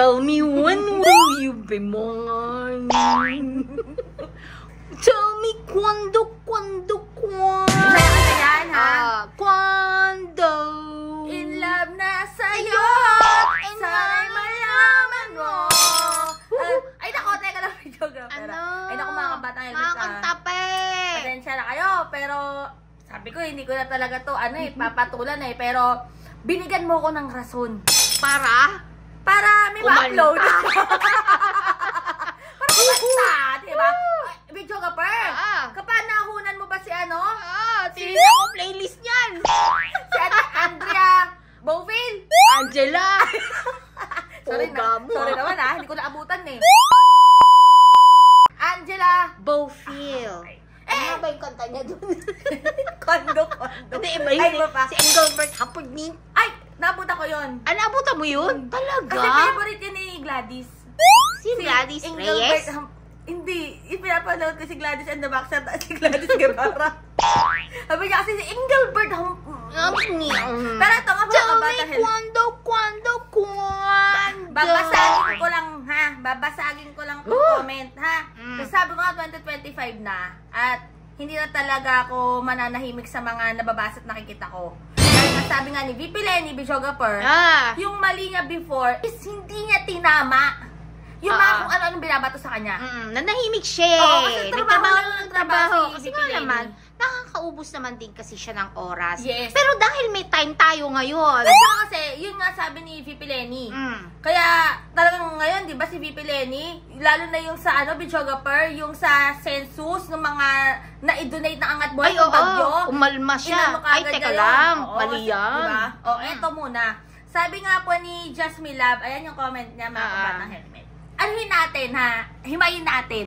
Tell me when will you be mine? Tell me quando. Yan, ha? Quando. In love na sa'yo. Sana'y mayaman mo. Ay, nako, teka lang, videographer. Ano? Ay, nako, mga kabatang helmet. Makakagtape. Pasensya na kayo, pero sabi ko, hindi ko na talaga to, papatulan pero binigyan mo ko ng rason. Para may ma-upload. Para kumanta, diba? Videographer, kapag nahunan mo ba si Tinignan ko playlist niyan. Si Andrea Boville? Angela. Sorry naman hindi ko naabutan Angela Boville. Ano ba yung kanta niya dun? Kondo. Hindi, iba yun. Si Engelbert Humperdinck. Ay, naabutan ko yun. Naabutan mo yun? Talaga? Kasi favorite yun ni Gladys. Si Gladys Engelbert Reyes? Hindi, ipinapanood ko si Gladys and the Boxer at si Gladys Guevara. Sabi niya kasi si Engelbert Pero ito nga mga kabata Quando. Babasagin ko lang comment, ha? Kasi sabi ko nga 2025 na at hindi na talaga ako mananahimik sa mga nababasa at nakikita ko. Dahil sabi nga ni VP Lenny Bijogaper, yung mali niya before is hindi niya tinama. Yung mga kung ano-anong binabato sa kanya. Nanahimik siya. Oo, kasi nagtrabaho Kasi si nga VP Lenny. naman, nakakaubos naman din kasi siya ng oras. Yes. Pero dahil may time tayo ngayon. Kasi, yun nga sabi ni VP Lenny. Kaya, talagang ngayon, di ba si VP Lenny, lalo na yung sa Bijogaper, yung sa census ng mga na-donate na angat buhay ng bagyo. Umalma siya. Ay, teka lang. Mali yan. Diba? Eto muna. Sabi nga po ni Jasmine Love, ayan yung comment niya, mga kabatang helmet. Anuhin natin, ha? Himayin natin.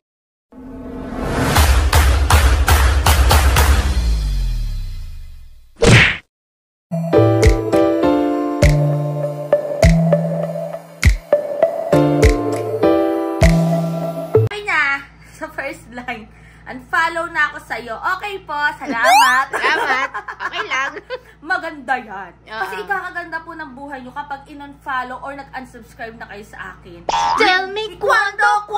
Sa first line, unfollow na ako sa'yo. Okay po, salamat. Salamat. Okay lang. Maganda yan. Kasi ikakaganda po ng buhay nyo kapag in-unfollow or nag-unsubscribe na kayo sa akin. Tell me quando.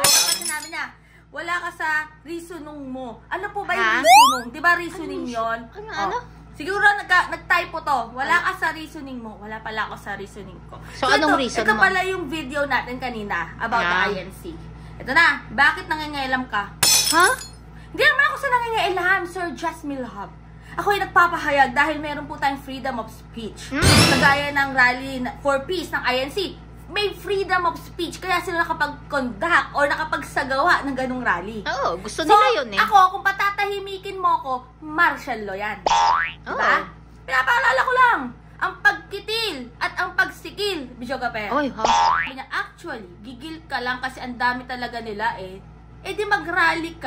Kasi namin niya, wala ka sa reasonong mo. Ano po ba yung reasonong? Di ba reasoning yon? Ano? Siguro nag-type po to. Wala ka sa reasoning mo. Wala pala ako sa reasoning ko. So anong reason ito mo? pala yung video natin kanina about the INC. Ito na. Bakit nangingailam ka? Ha? Hindi naman ako sa nangingailam, Sir Jasmine Love. Ako ay nagpapahayag dahil meron po tayong freedom of speech. Kagaya ng rally for peace ng INC. May freedom of speech. Kaya sila nakapag-conduct or nakapagsagawa ng ganung rally. Gusto nila yun Ako, kung patatahimikin mo ako, martial law yan. Diba? Pinapaalala ko lang. Ang pagkitil at ang pagsikil, Bijogaper. Actually, gigil ka lang kasi ang dami talaga nila di mag-rally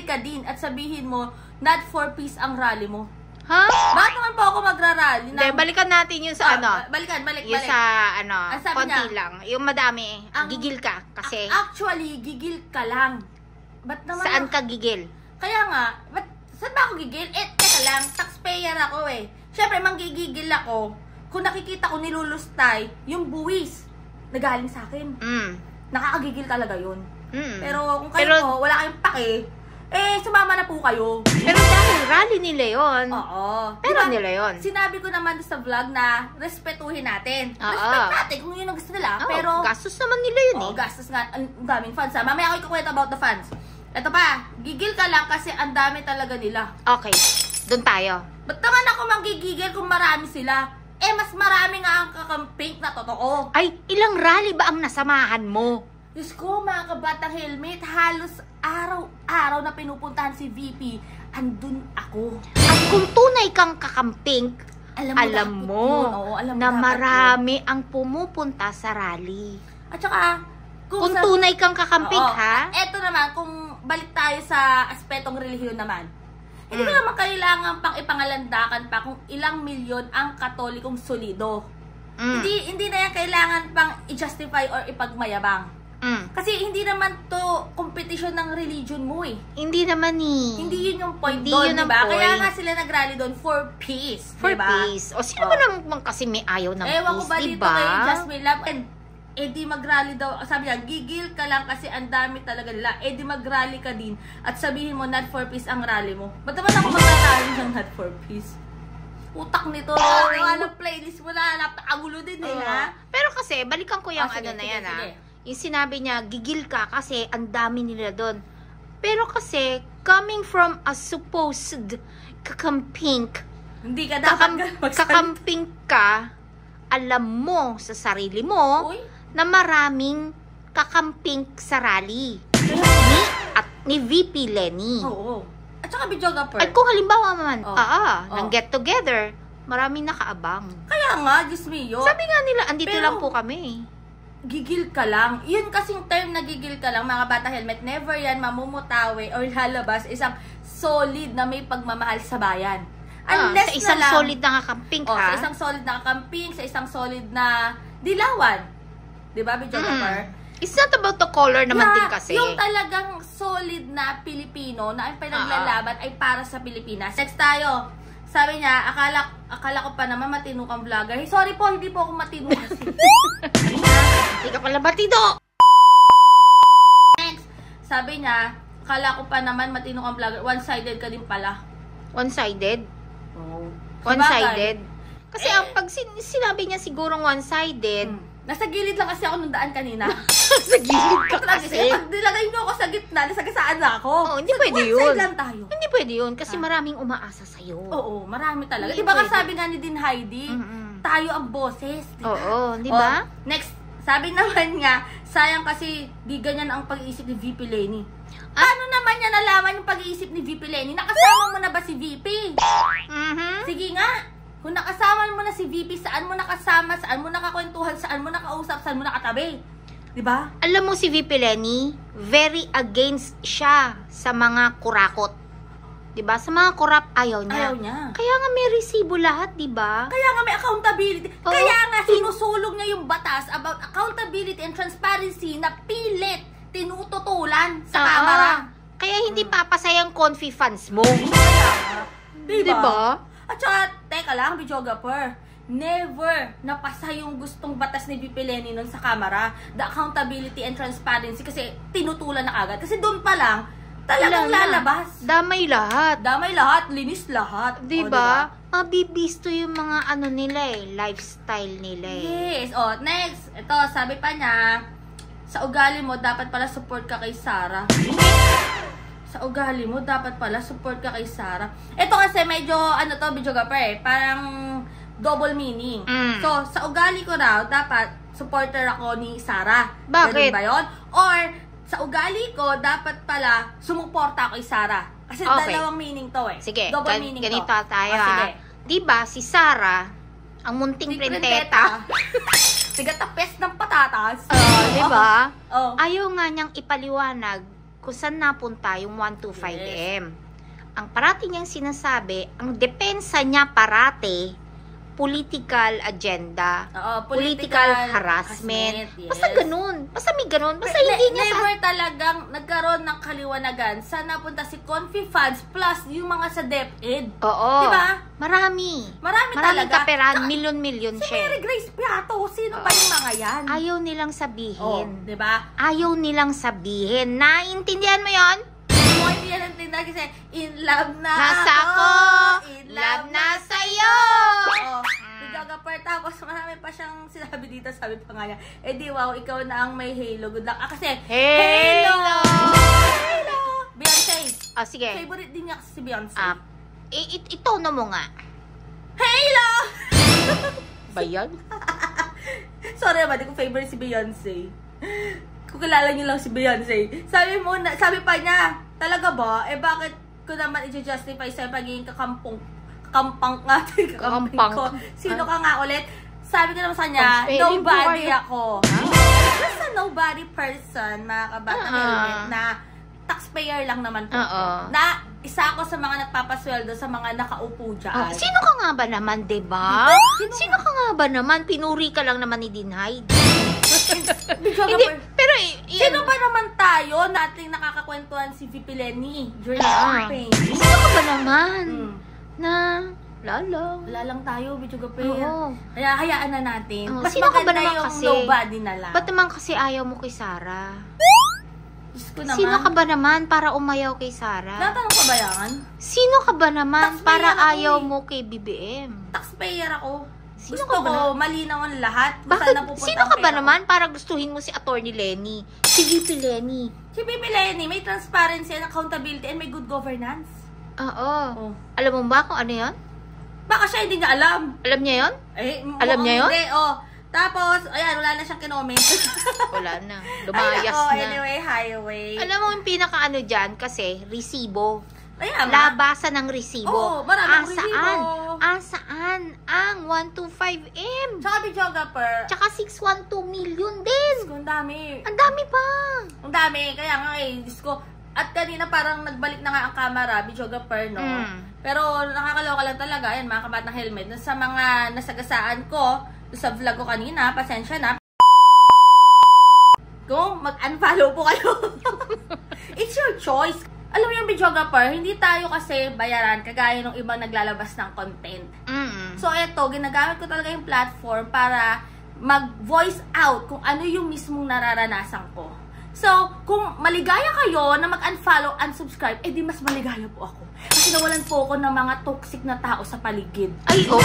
ka din at sabihin mo, not for peace ang rally mo. Bakit naman po ako magra-rally? Balikan natin yung sa Balik. Yung sa konti niya, lang. Yung madami, gigil ka kasi. Actually, gigil ka lang. Ba't naman Saan ka gigil? Kaya nga, saan ba ako gigil? Teka lang, taxpayer ako Siyempre, manggigigil ako kung nakikita ko nilulustay yung buwis na galing sa akin. Nakakagigil talaga yun. Pero kung kayo po, wala kayong pake, sumama na po kayo. Pero dahil rally nila yun. Pero nila yun. Sinabi ko naman sa vlog na respetuhin natin. Respect natin kung yun ang gusto nila. Pero gastos naman nila yun gastos nga. Ang daming fans. Mamaya ako ikukwento about the fans. Ito pa, gigil ka lang kasi ang dami talaga nila. Okay, doon tayo. Ba't naman ako manggigigil kung marami sila? Mas marami nga ang kakamping na totoo. Ay, ilang rally ba ang nasamahan mo? Diyos ko, mga kabatang helmet, halos araw-araw na pinupuntahan si VP, andun ako. At kung tunay kang kakamping, alam mo na marami ang pumupunta sa rally. At saka, kung tunay kang kakamping, eto naman, kung balik tayo sa aspetong relihiyon naman. Hindi ko naman kailangan pang ipangalandakan pa kung ilang milyon ang katolikong solido. Hindi na yan kailangan pang i-justify or ipagmayabang. Kasi hindi naman to competition ng religion mo eh. Hindi naman eh. Hindi yun yung point doon, diba? Kaya nga sila nag-rally doon for peace, for peace. O sino ba naman kasi may ayaw ng peace, ewan ko ba dito kay Jasmine Love? And di mag-rally daw. Sabi niya, gigil ka lang kasi ang dami talaga nila. Di mag-rally ka din at sabihin mo not for peace ang rally mo. Ba't naman ako mag-rally ng not for peace? Utak nito. Walang playlist mo na. Napakagulo din ha? Pero kasi, balikan ko yung ano na yan Yung sinabi niya, gigil ka kasi ang dami nila doon. Pero kasi, coming from a supposed kakamping, hindi ka dapat kakamping ka, alam mo sa sarili mo na maraming kakamping sa rally. Ni VP Lenny. Oo. At saka videographer. At kung halimbawa man, ng get together, maraming nakaabang. Kaya nga, Diyos mio. Sabi nga nila, andito lang po kami. Gigil ka lang. Yun kasing term na gigil ka lang, mga bata helmet, never yan mamumutawi or lalabas isang solid na may pagmamahal sa bayan. Unless sa isang solid na kakamping sa isang solid na kakamping, sa isang solid na dilawan. Diba, videographer? It's not about the color naman din kasi. Yung talagang solid na Pilipino na ang pinaglalaban ay para sa Pilipinas. Next tayo. Sabi niya, akala ko pa naman matino kang vlogger. Hey, sorry po, hindi po ako matino kasi. Hindi ka pala batido. Next. Sabi niya, akala ko pa naman matino kang vlogger. One-sided ka din pala. One-sided? Oo. One-sided? Kasi ang pag sinabi niya sigurong one-sided, nasa gilid lang kasi ako nung daan kanina. Sa gilid ka kasi? Pag nilagay mo ako sa gitna, nasagasaan na ako. Oo, hindi pwede yun. One side lang tayo. Hindi pwede yun kasi maraming umaasa sa'yo. Oo, marami talaga. Diba ka sabi nga ni Din Heidi, tayo ang boses. Diba? Oo, di ba? Next, sabi naman nga, sayang kasi di ganyan ang pag-iisip ni VP Lenny. Paano naman niya nalaman yung pag-iisip ni VP Lenny? Nakasama mo na ba si VP? Sige nga. Kung nakasama mo na si VP, saan mo nakasama, saan mo nakakwentuhan, saan mo nakausap, saan mo nakatabi. Diba? Alam mo si VP Lenny, very against siya sa mga kurakot. Diba? Sa mga kurap, ayaw niya. Ayaw niya. Kaya nga may resibo lahat, diba? Kaya nga may accountability. Kaya nga sinusulong niya yung batas about accountability and transparency na pilit tinututulan sa kamera. Kaya hindi papasayang confi funds mo. Diba? At saka, teka lang, videographer, never napasa yung gustong batas ni VP Lenny nun sa kamera, the accountability and transparency, kasi tinutulan na agad. Kasi doon pa lang, talagang lalabas. Damay lahat. Damay lahat, linis lahat. Diba? Mabibisto yung mga ano nila lifestyle nila Yes. Next, ito, sabi pa niya, sa ugali mo, dapat pala support ka kay Sarah. Sa ugali mo, dapat pala support ka kay Sarah. Ito kasi medyo, videographer parang double meaning. So, sa ugali ko raw, dapat supporter ako ni Sarah. Bakit? Ganun ba yun? Or, sa ugali ko, dapat pala sumuporta ako kay Sarah. Kasi dalawang meaning to Sige, double meaning ganito to. Tayo sige. Diba, si Sarah, ang munting printeta. Tigatapes ng patatas. Diba? Ayaw nga niyang ipaliwanag kung saan napunta yung 125M. Ang parati niyang sinasabi, ang depensa niya parati, political agenda, political harassment. Basta ganun. Basta may ganun. Basta hindi niya never talagang nagkaroon ng kaliwanagan sa napunta si Confi Funds plus yung mga sa DepEd. Oo. Diba? Maraming talaga. kaperahan, milyon-milyon siya. Si Mary Grace Piato, sino ba yung mga yan? Ayaw nilang sabihin. Diba? Ayaw nilang sabihin. Naintindihan mo yon? Hindi yan ang tinda kasi in love na nasa ako. In love na sa'yo. Videographer, tapos marami pa siyang sinabi dito, sabi pa nga niya, di wow, ikaw na ang may halo. Good luck. Kasi, Halo! Beyonce. Sige. Favorite din niya kasi si Beyonce. Itono mo nga. Halo! Ba yan? Sorry naman, di ko favorite si Beyonce. Kung kilala niyo lang si Beyonce. Sabi pa niya, talaga ba? Bakit ko naman i-justify sa pagiging kakampang ko? Sino ka nga ulit? Sabi ko naman sa kanya, nobody ako. Just a nobody person, mga kabata na taxpayer lang naman po. Na isa ako sa mga nagpapasweldo sa mga nakaupo dyan. Sino ka nga ba naman, diba? Sino ka nga ba naman? Pinuri ka lang naman ni Dinhide. Hindi, pero sino ba naman tayo nating nakakakwentuhan si VP Lenny during the campaign? Sino ka ba naman? Wala lang tayo, Bichogapir. Kaya hayaan na natin. Mas sino ka ba naman yung kasi? nobody na lang. Ba't naman kasi ayaw mo kay Sarah? Naman. Sino ka ba naman para umayaw kay Sarah? Natanong ka ba yan? Sino ka ba naman para ayaw mo kay BBM? Taxpayer ako. Sino Gusto ka ba ko malinaw ang lahat. Bakit? Sino ka ba naman para gustuhin mo si Attorney Lenny? Si VP Lenny. Si VP Lenny, may transparency and accountability and may good governance. Oo. Alam mo ba kung ano yan? Baka siya hindi niya alam. Alam niya yon? Alam niya yon? Tapos, ayan, wala na siyang kinoment. Wala na. Lumayas na. Anyway, highway. Alam mo yung pinaka-ano dyan kasi, resibo. Ayan, labasan ng resibo. Oo, maraming resibo. Saan? Ang 125M. Tsaka Bichogapir. Tsaka 612 million din. Ang dami. Ang dami pa. Ang dami. Kaya nga Diyos ko. At kanina parang nagbalik na nga ang camera, Bichogapir, no? Pero nakakaloka lang talaga. Ayan, mga kabatang helmet. Sa mga nasagasaan ko, sa vlog ko kanina, pasensya na. Kung mag-unfollow po kayo. It's your choice. Alam mo yung Bichogapir, hindi tayo kasi bayaran kagaya ng ibang naglalabas ng content. So eto, ginagamit ko talaga yung platform para mag-voice out kung ano yung mismong nararanasan ko. So, kung maligaya kayo na mag-unfollow, unsubscribe, di mas maligaya po ako. Kasi nawalan po ako ng mga toxic na tao sa paligid. Ay, oo.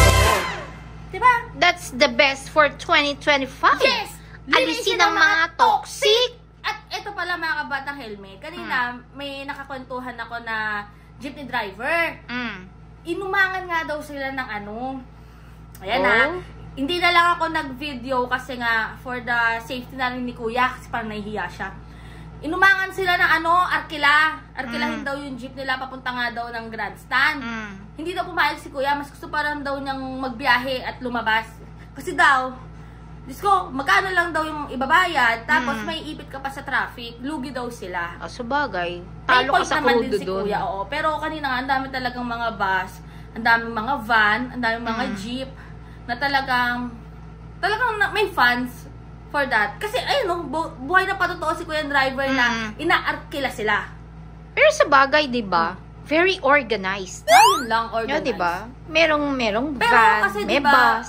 Diba? That's the best for 2025. Yes! Alisin ang mga toxic. At ito pala mga kabatang helmet. Kanina, may nakakwentuhan ako na jeepney driver. Inumangan nga daw sila ng ano. Ayan hindi na lang ako nag-video kasi nga for the safety na rin ni Kuya kasi parang nahihiya siya. Inumangan sila ng Arkila. Arkilahin daw yung jeep nila papunta nga daw ng grandstand. Hindi daw pumayag si Kuya. Mas gusto parang daw niyang magbiyahe at lumabas. Kasi daw, Diyos ko, magkano lang daw yung ibabayad, tapos may ipit ka pa sa traffic, lugi daw sila. Sabagay. Talo ka sa naman krudo din si doon. Kuya, oo. Pero kanina nga, ang dami talagang mga bus, ang daming mga van, ang daming mga jeep, na talagang may fans for that. Kasi ayun, buhay na patotoo si Kuya driver na inaarkila sila. Pero sa bagay, 'di ba? Very organized. Ayun lang, organized. 'Di ba? Merong pero van, kasi may diba, bus.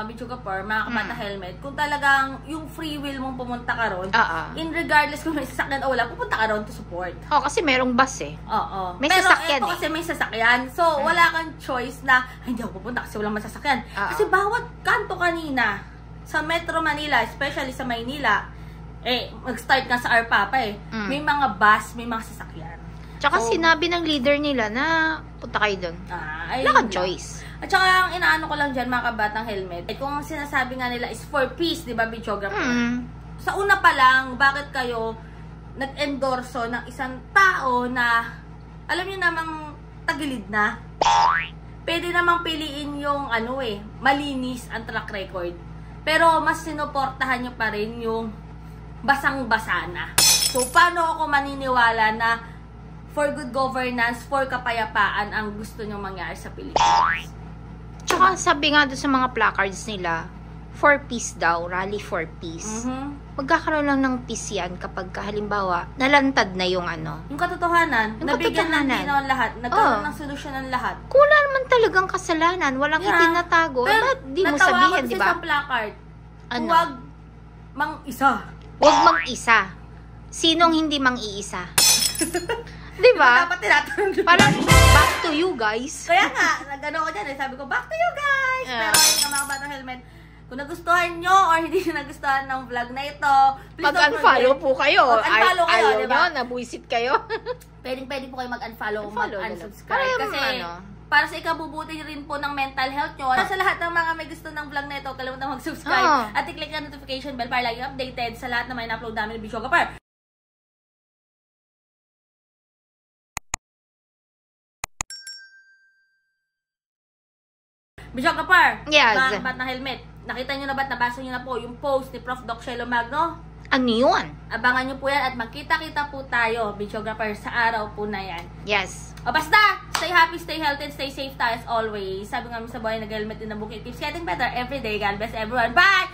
Bichogapir, mga kabata helmet, kung talagang yung free will mong pumunta ka ron, in regardless kung may sasakyan o wala, pupunta ka ron to support. Kasi merong bus eh. Oo. May pero sasakyan ito kasi may sasakyan. So, wala kang choice na, hindi ako pupunta kasi walang masasakyan. Kasi bawat kanto kanina, sa Metro Manila, especially sa Maynila, mag-start ka sa Arpapa may mga bus, may mga sasakyan. Tsaka sinabi ng leader nila na punta kayo doon. Wala kang choice. At saka ang inaano ko lang dyan, mga kabatang helmet, kung ang sinasabi nga nila is for peace, di ba, Bichogapir? Sa una pa lang, bakit kayo nag-endorso ng isang tao na, alam niyo namang tagilid na? Pwede namang piliin yung, malinis ang track record. Pero mas sinuportahan nyo pa rin yung basang-basa na. So, paano ako maniniwala na for good governance, for kapayapaan ang gusto nyo mangyari sa Pilipinas? Tsaka sabi nga doon sa mga placards nila, for peace daw, rally for peace. Magkakaroon lang ng peace yan kapag halimbawa, nalantad na yung yung katotohanan, nabigyan ng linaw lahat, nagkaroon ng solusyon ng lahat. Kung wala naman talagang kasalanan, walang itinatago, ba't di mo sabihin, di ba? Natawa ko sa placard, huwag mang-isa. Huwag mang-isa. Sinong hindi mang-iisa? Diba? Dapat tinatanong. Parang back to you guys. Kaya nga, nag-ano ko dyan sabi ko, back to you guys. Pero ayun nga mga batang helmet, kung nagustuhan nyo or hindi nyo nagustuhan ng vlog na ito, mag-unfollow po kayo. Mag-unfollow kayo, ayaw diba? nyo, nabuisit kayo. Pwede po kayo mag-unfollow o mag-unsubscribe. Kasi para sa ikabubuti rin po ng mental health nyo. Sa lahat ng mga may gusto ng vlog na ito, kalimutan mag-subscribe at i-click ang notification bell para lagi updated sa lahat na may na-upload namin ng Bichogapir. Bichogapir, yes. mga kabatang helmet, nakita nyo na ba't nabasa nyo na po yung post ni Prof. Doc Shelo Magno? Ano yun? Abangan nyo po yan at magkita-kita po tayo, videographer, sa araw po na yan. Yes. O basta, stay happy, stay healthy, and stay safe tayo as always. Sabi nga sa buhay, nag-helmet din na bukit. Keeps getting better every day. God bless everyone. Bye!